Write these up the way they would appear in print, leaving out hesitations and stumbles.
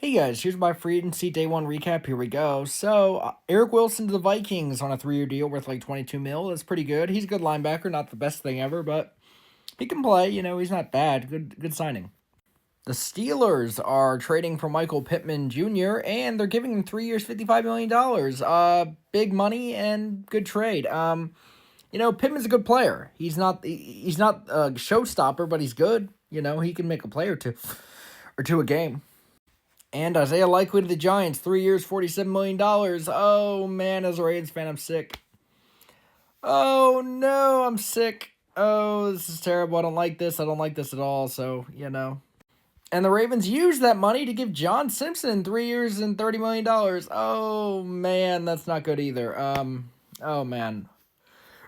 Hey guys, here's my free agency day one recap. Here we go. Eric Wilson to the Vikings on a 3-year deal worth like 22 mil. That's pretty good. He's a good linebacker, not the best thing ever, but he can play. He's not bad. Good signing. The Steelers are trading for Michael Pittman Jr. and they're giving him 3 years, $55 million. Big money and good trade. Pittman's a good player. He's not a showstopper, but he's good. He can make a play or two a game. And Isaiah Likely to the Giants, 3 years, $47 million. Oh, man, as a Ravens fan, I'm sick. Oh, no, I'm sick. Oh, this is terrible. I don't like this. I don't like this at all, so. And the Ravens used that money to give John Simpson 3 years and $30 million. Oh, man, that's not good either. Oh, man.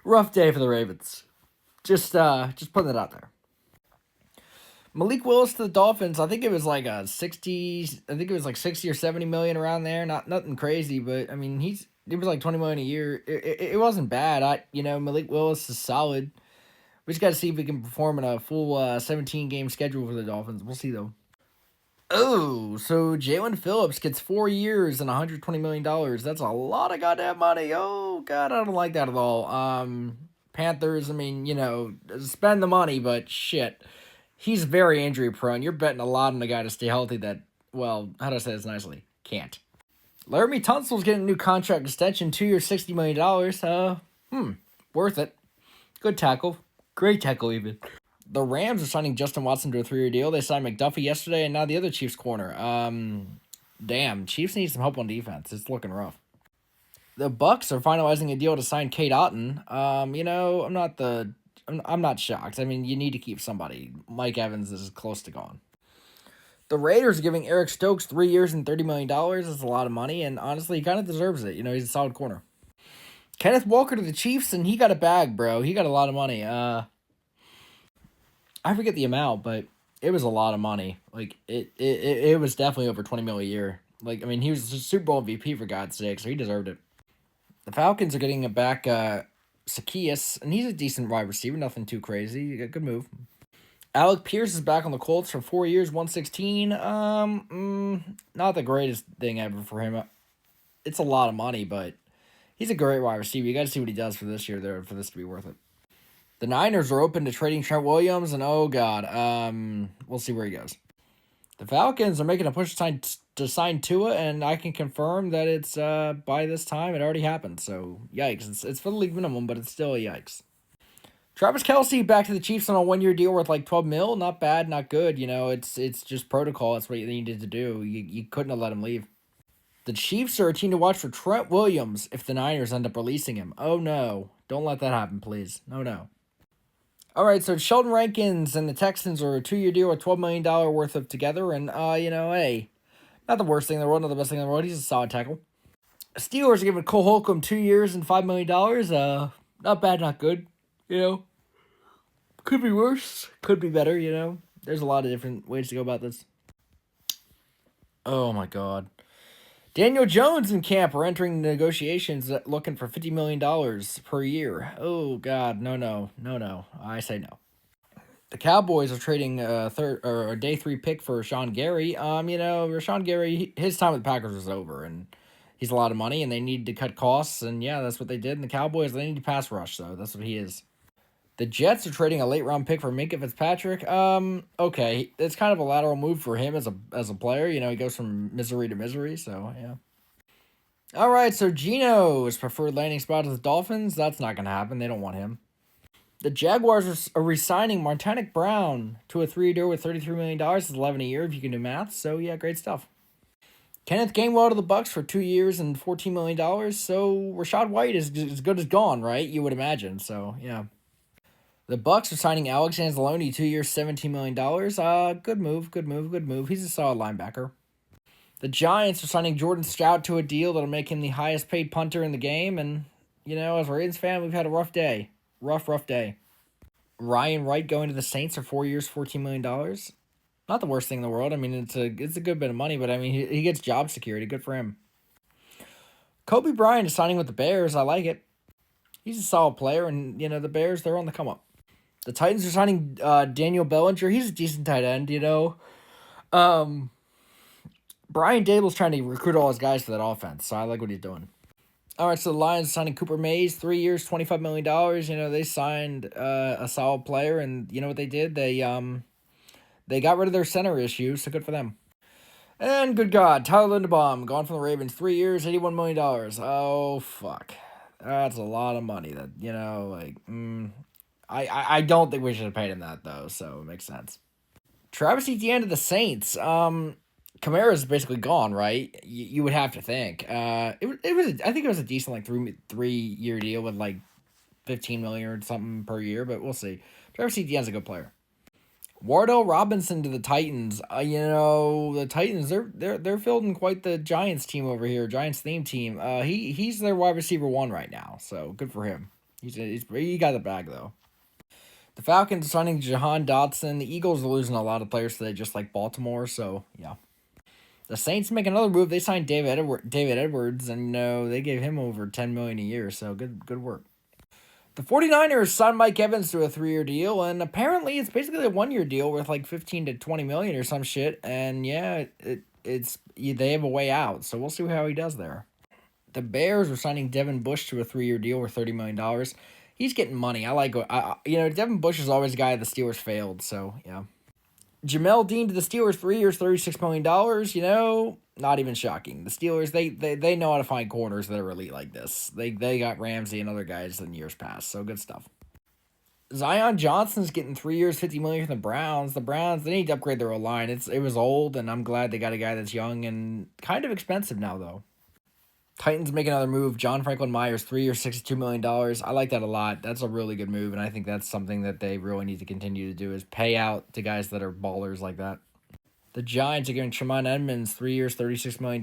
Rough day for the Ravens. Just putting it out there. Malik Willis to the Dolphins. I think it was like a 60. I think it was like 60 or 70 million around there. Nothing crazy, but I mean it was like 20 million a year. It wasn't bad. Malik Willis is solid. We just got to see if we can perform in a full 17 game schedule for the Dolphins. We'll see though. Oh, so Jalen Phillips gets 4 years and $120 million. That's a lot of goddamn money. Oh god, I don't like that at all. Panthers. I mean, spend the money, but shit. He's very injury prone. You're betting a lot on the guy to stay healthy that, well, how do I say this nicely? Can't. Laramie Tunsil's getting a new contract extension, 2 years, $60 million. Worth it. Good tackle. Great tackle, even. The Rams are signing Justin Watson to a 3-year deal. They signed McDuffie yesterday, and now the other Chiefs corner. Damn, Chiefs need some help on defense. It's looking rough. The Bucks are finalizing a deal to sign Kate Otten. I'm not shocked. I mean, you need to keep somebody. Mike Evans is close to gone. The Raiders are giving Eric Stokes 3 years and $30 million. That's a lot of money, and honestly, he kind of deserves it. He's a solid corner. Kenneth Walker to the Chiefs, and he got a bag, bro. He got a lot of money. I forget the amount, but it was a lot of money. Like, it was definitely over $20 million a year. Like, I mean, he was a Super Bowl MVP, for God's sake, so he deserved it. The Falcons are getting back Zacchaeus, and he's a decent wide receiver, nothing too crazy. Good move. Alec Pierce is back on the Colts for 4 years, 116. Not the greatest thing ever for him. It's a lot of money, but he's a great wide receiver. You got to see what he does for this year there for this to be worth it. The Niners are open to trading Trent Williams, and oh god, we'll see where he goes. The Falcons are making a push to sign Tua, and I can confirm that it's by this time it already happened. So yikes! It's for the league minimum, but it's still a yikes. Travis Kelce back to the Chiefs on a 1-year deal worth like 12 mil. Not bad, not good. It's just protocol. That's what they needed to do. You couldn't have let him leave. The Chiefs are a team to watch for Trent Williams if the Niners end up releasing him. Oh no! Don't let that happen, please. No. All right, so Sheldon Rankins and the Texans are a 2-year deal with $12 million worth of together, and hey, not the worst thing in the world, not the best thing in the world. He's a solid tackle. Steelers are giving Cole Holcomb 2 years and $5 million. Not bad, not good. Could be worse, could be better. There's a lot of different ways to go about this. Oh my God. Daniel Jones and camp are entering negotiations looking for $50 million per year. Oh, God. No. I say no. The Cowboys are trading a day 3 pick for Rashawn Gary. Rashawn Gary, his time with the Packers was over, and he's a lot of money, and they need to cut costs, and yeah, that's what they did. And the Cowboys, they need to pass rush, so that's what he is. The Jets are trading a late round pick for Minkah Fitzpatrick. Okay, it's kind of a lateral move for him as a player. He goes from misery to misery. So yeah. All right, so Geno's preferred landing spot is the Dolphins. That's not gonna happen. They don't want him. The Jaguars are re-signing Martanik Brown to a 3-year deal with $33 million. It's 11 a year if you can do math. So yeah, great stuff. Kenneth Gainwell to the Bucks for 2 years and $14 million. So Rachaad White is as good as gone, right? You would imagine. So yeah. The Bucks are signing Alex Anzalone, 2 years, $17 million. Good move. He's a solid linebacker. The Giants are signing Jordan Stout to a deal that'll make him the highest paid punter in the game. And, as a Ravens fan, we've had a rough day. Rough day. Ryan Wright going to the Saints for 4 years, $14 million. Not the worst thing in the world. I mean, it's a good bit of money, but I mean, he gets job security. Good for him. Kobe Bryant is signing with the Bears. I like it. He's a solid player, and, the Bears, they're on the come up. The Titans are signing Daniel Bellinger. He's a decent tight end, Brian Brian Dable's trying to recruit all his guys to that offense, so I like what he's doing. All right, so the Lions signing Cooper Mays, 3 years, $25 million. You know, they signed a solid player, and you know what they did? They got rid of their center issue, so good for them. And good God, Tyler Linderbaum, gone from the Ravens, 3 years, $81 million. Oh, fuck. That's a lot of money that, you know, like, I don't think we should have paid him that, though, so it makes sense. Travis Etienne to the Saints. Kamara's basically gone, right? You would have to think. I think it was a decent, like, 3-year deal with, like, 15 million or something per year, but we'll see. Travis Etienne's a good player. Wardell Robinson to the Titans. You know, the Titans, they're fielding quite the Giants team over here, Giants theme team. He's their wide receiver 1 right now, so good for him. He got the bag though. The Falcons signing Jahan Dotson. The Eagles are losing a lot of players today, just like Baltimore. So yeah. The Saints make another move. They signed David Edwards, and you know they gave him over $10 million a year. So good work. The 49ers signed Mike Evans to a 3-year deal, and apparently it's basically a 1-year deal worth like 15 to 20 million or some shit. And yeah, they have a way out, so we'll see how he does there. The Bears are signing Devin Bush to a 3-year deal worth $30 million. He's getting money. Devin Bush is always a guy the Steelers failed, so yeah. Jamel Dean to the Steelers, 3 years, $36 million. You know, not even shocking. The Steelers, they know how to find corners that are elite like this. They got Ramsey and other guys in years past, so good stuff. Zion Johnson's getting 3 years, $50 million from the Browns. The Browns, they need to upgrade their line. It was old, and I'm glad they got a guy that's young and kind of expensive now, though. Titans make another move. John Franklin Myers, 3 years, $62 million. I like that a lot. That's a really good move, and I think that's something that they really need to continue to do is pay out to guys that are ballers like that. The Giants are giving Tremont Edmonds 3 years, $36 million.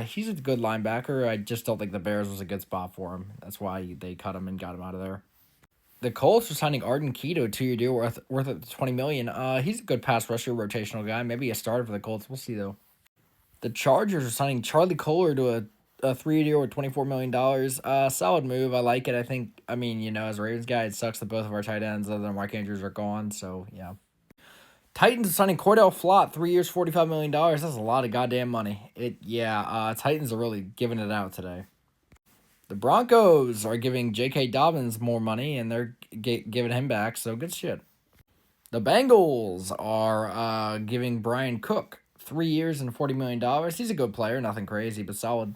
He's a good linebacker. I just don't think the Bears was a good spot for him. That's why they cut him and got him out of there. The Colts are signing Arden Key to a 2-year deal worth $20 million. He's a good pass rusher, rotational guy. Maybe a starter for the Colts. We'll see, though. The Chargers are signing Charlie Kohler to a 3-year deal with $24 million. Solid move. I like it. As a Ravens guy, it sucks that both of our tight ends other than Mark Andrews are gone. So, yeah. Titans are signing Cordell Flott, 3 years, $45 million. That's a lot of goddamn money. Titans are really giving it out today. The Broncos are giving J.K. Dobbins more money, and they're giving him back, so good shit. The Bengals are giving Brian Cook 3 years and $40 million. He's a good player, nothing crazy, but solid.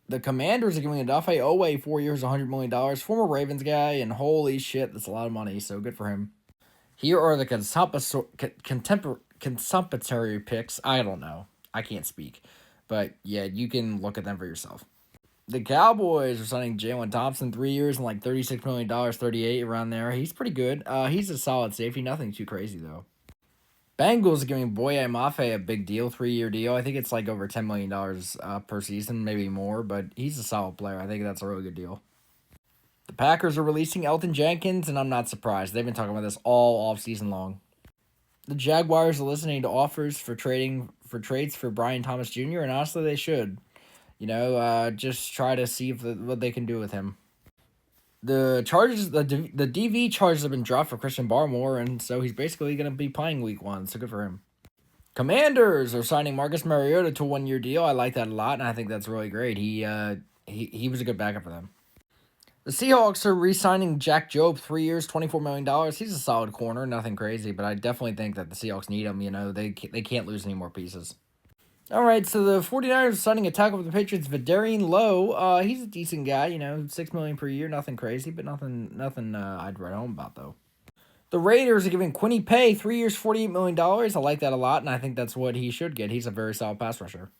The Commanders are giving Odafe Owe 4 years, $100 million. Former Ravens guy, and holy shit, that's a lot of money, so good for him. Here are the consumptory picks. I don't know. I can't speak. But, yeah, you can look at them for yourself. The Cowboys are signing Jalen Thompson 3 years and like $36 million, 38 around there. He's pretty good. He's a solid safety. Nothing too crazy, though. Bengals are giving Boye Mafe a big deal, 3-year deal. I think it's like over $10 million per season, maybe more, but he's a solid player. I think that's a really good deal. The Packers are releasing Elton Jenkins, and I'm not surprised. They've been talking about this all offseason long. The Jaguars are listening to offers for trades for Brian Thomas Jr., and honestly, they should. Just try to see what they can do with him. The charges, the DV charges have been dropped for Christian Barmore, and so he's basically going to be playing week 1, so good for him. Commanders are signing Marcus Mariota to a 1-year deal. I like that a lot, and I think that's really great. He was a good backup for them. The Seahawks are re-signing Jack Jobe, 3 years, $24 million. He's a solid corner, nothing crazy, but I definitely think that the Seahawks need him. They can't lose any more pieces. All right, so the 49ers are signing a tackle for the Patriots, Vidarian Lowe. He's a decent guy, $6 million per year, nothing crazy, but nothing I'd write home about, though. The Raiders are giving Quinny Pay 3 years, $48 million. I like that a lot, and I think that's what he should get. He's a very solid pass rusher.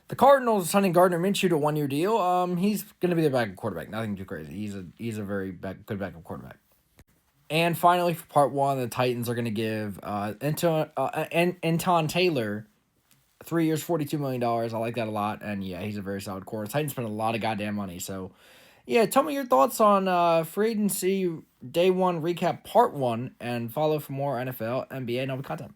The Cardinals are signing Gardner Minshew to a 1-year deal. He's going to be their backup quarterback, nothing too crazy. He's a very good backup quarterback. And finally, for part 1, the Titans are going to give Anton Taylor 3 years, $42 million. I like that a lot. And yeah, he's a very solid corner. Titans spent a lot of goddamn money. So yeah, tell me your thoughts on free agency day 1 recap part 1 and follow for more NFL, NBA, and other content.